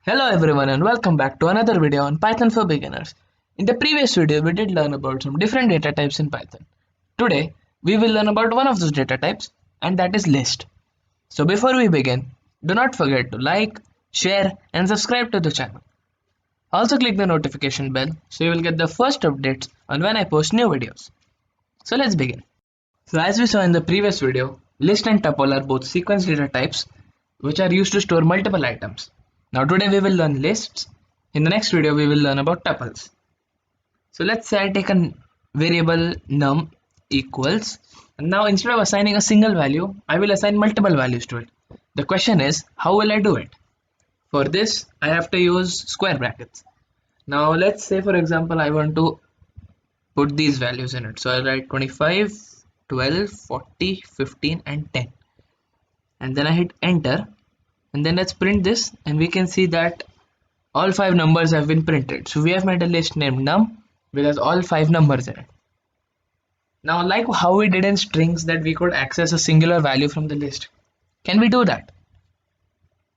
Hello everyone and welcome back to another video on Python for beginners. In the previous video we did learn about some different data types in Python. Today we will learn about one of those data types and that is list. So before we begin, do not forget to like, share and subscribe to the channel. Also click the notification bell so you will get the first updates on when I post new videos. So let's begin. So as we saw in the previous video, list and tuple are both sequence data types which are used to store multiple items. Now today we will learn lists. In the next video we will learn about tuples. So let's say I take a variable num equals, and now instead of assigning a single value, I will assign multiple values to it. The question is, how will I do it? For this I have to use square brackets. Now let's say for example I want to put these values in it. So I'll write 25, 12, 40, 15 and 10. And then I hit enter. And then let's print this and we can see that all 5 numbers have been printed. So we have made a list named num which has all 5 numbers in it. Now like how we did in strings that we could access a singular value from the list. Can we do that?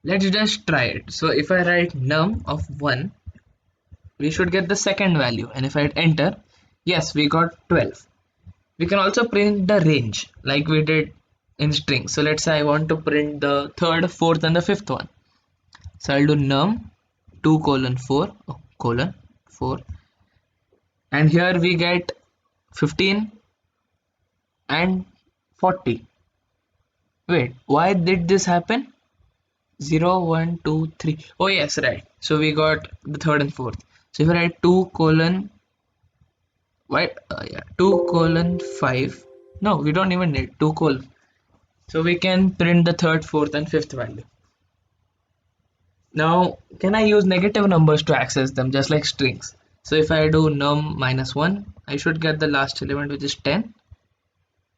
Let's just try it. So if I write num of 1, we should get the second value, and if I hit enter, yes, we got 12. We can also print the range like we did in strings. So let's say I want to print the third, fourth and the fifth one. So I'll do num 2 colon 4 colon 4, and here we get 15 and 40. Wait, why did this happen? 0, 1, 2, 3. Oh yes, right. So we got the third and fourth. So if I write 2 colon 2 colon 5. No, we don't even need 2 colon. So we can print the third, fourth and fifth value. Now, can I use negative numbers to access them just like strings? So if I do num minus 1, I should get the last element which is 10.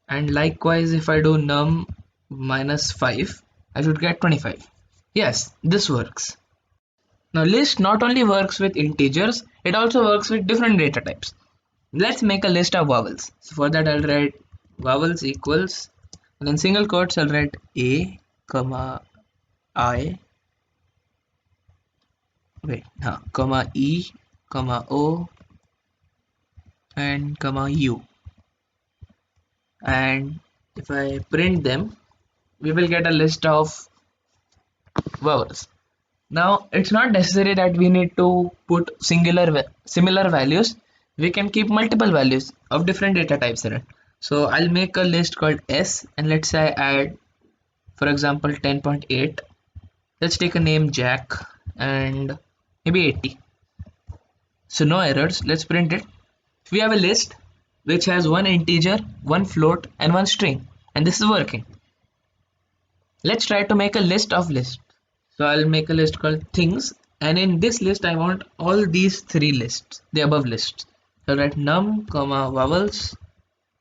And likewise, if I do num minus 5, I should get 25. Yes, this works. Now list not only works with integers, it also works with different data types. Let's make a list of vowels. So for that I'll write vowels equals, and in single quotes I'll write A, comma I, comma E, comma O, and comma U. And if I print them, we will get a list of vowels. Now it's not necessary that we need to put similar values. We can keep multiple values of different data types in it. So I'll make a list called S, and let's say I add, for example, 10.8. Let's take a name Jack and maybe 80. So no errors. Let's print it. We have a list which has one integer, one float and one string, and this is working. Let's try to make a list of lists. So I'll make a list called things, and in this list I want all these 3 lists, the above lists. So I'll write num, comma vowels,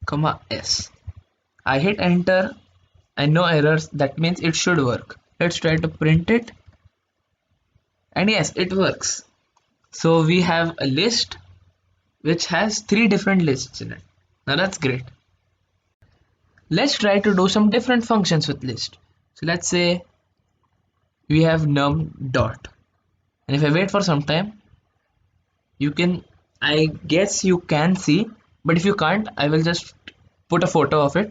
comma s. I hit enter and no errors. That means it should work. Let's try to print it, and yes, it works. So we have a list which has 3 different lists in it. Now that's great. Let's try to do some different functions with list. So let's say we have num dot, and if I wait for some time, I guess you can see, but if you can't, I will just put a photo of it.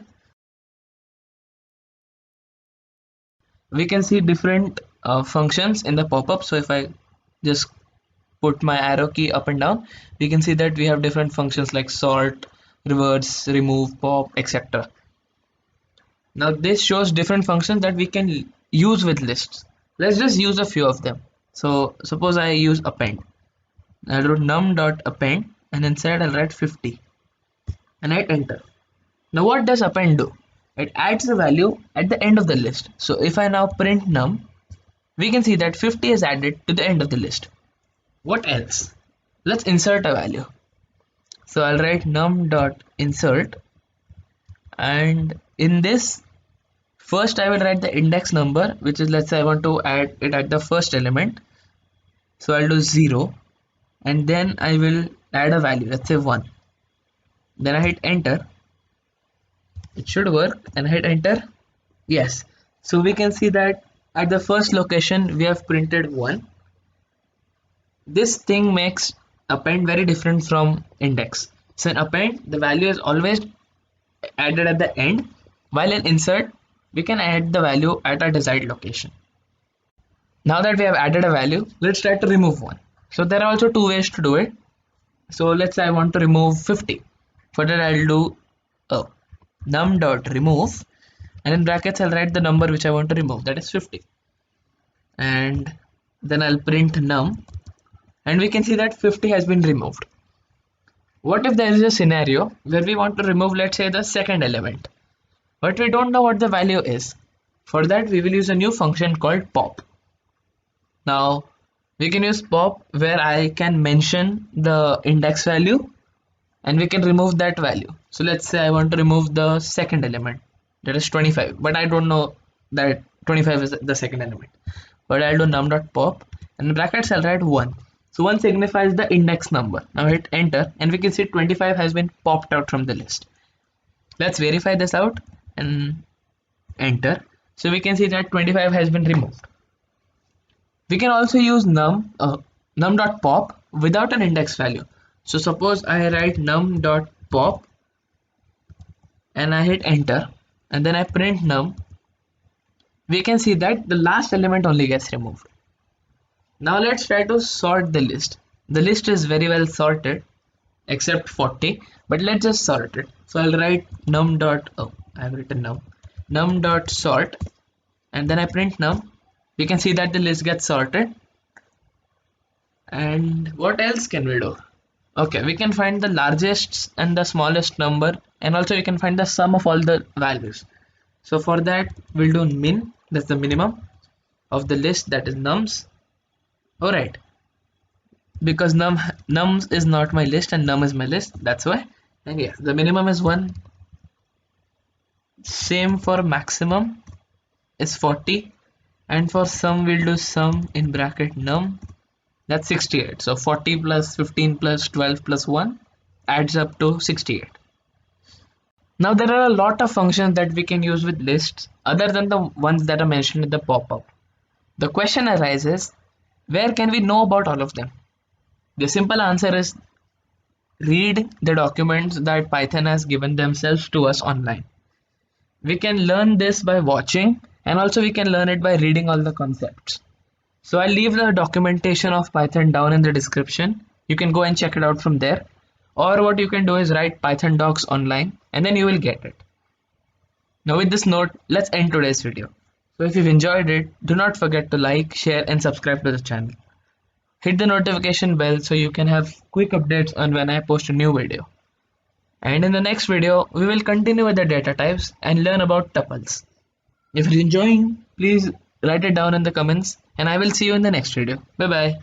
We can see different functions in the pop-up. So if I just put my arrow key up and down, we can see that we have different functions like sort, reverse, remove, pop, etc. Now this shows different functions that we can use with lists. Let's just use a few of them. So suppose I use append. I'll do num.append, and inside I'll write 50 and I hit enter. Now what does append do? It adds the value at the end of the list. So if I now print num, we can see that 50 is added to the end of the list. What else? Let's insert a value. So I'll write num.insert, and in this, first I will write the index number, which is, let's say I want to add it at the first element. So I'll do 0, and then I will add a value, let's say 1. Then I hit enter. It should work, and I hit enter. Yes. So we can see that at the first location we have printed 1, This thing makes append very different from index. So in append, the value is always added at the end, while in insert, we can add the value at our desired location. Now that we have added a value, let's try to remove one. So there are also two ways to do it. So let's say I want to remove 50. For that I'll do num dot remove, and in brackets I'll write the number which I want to remove, that is 50. And then I'll print num, and we can see that 50 has been removed. What if there is a scenario where we want to remove, let's say, the second element, but we don't know what the value is? For that we will use a new function called pop. Now we can use pop where I can mention the index value and we can remove that value. So let's say I want to remove the second element, that is 25, but I don't know that 25 is the second element. But I'll do num.pop, and in brackets I'll write 1. So 1 signifies the index number. Now hit enter and we can see 25 has been popped out from the list. Let's verify this out and enter. So we can see that 25 has been removed. We can also use num.pop without an index value. So suppose I write num.pop and I hit enter and then I print num, we can see that the last element only gets removed. Now let's try to sort the list. The list is very well sorted except 40, but let's just sort it. So I'll write I've written num dot sort, and then I print num. We can see that the list gets sorted. And what else can we do? Okay, we can find the largest and the smallest number, and also we can find the sum of all the values. So for that we'll do min, that's the minimum of the list, that is nums. Alright, because nums is not my list and num is my list, that's why. And yeah, the minimum is 1. Same for maximum is 40, and for sum we'll do sum in bracket num, that's 68. So 40 plus 15 plus 12 plus 1 adds up to 68. Now there are a lot of functions that we can use with lists other than the ones that are mentioned in the pop-up. The question arises, where can we know about all of them? The simple answer is read the documents that Python has given themselves to us online. We can learn this by watching, and also we can learn it by reading all the concepts. So I'll leave the documentation of Python down in the description. You can go and check it out from there. Or what you can do is write Python docs online and then you will get it. Now with this note, let's end today's video. So if you've enjoyed it, do not forget to like, share and subscribe to the channel. Hit the notification bell so you can have quick updates on when I post a new video. And in the next video, we will continue with the data types and learn about tuples. If you're enjoying, please write it down in the comments and I will see you in the next video. Bye bye.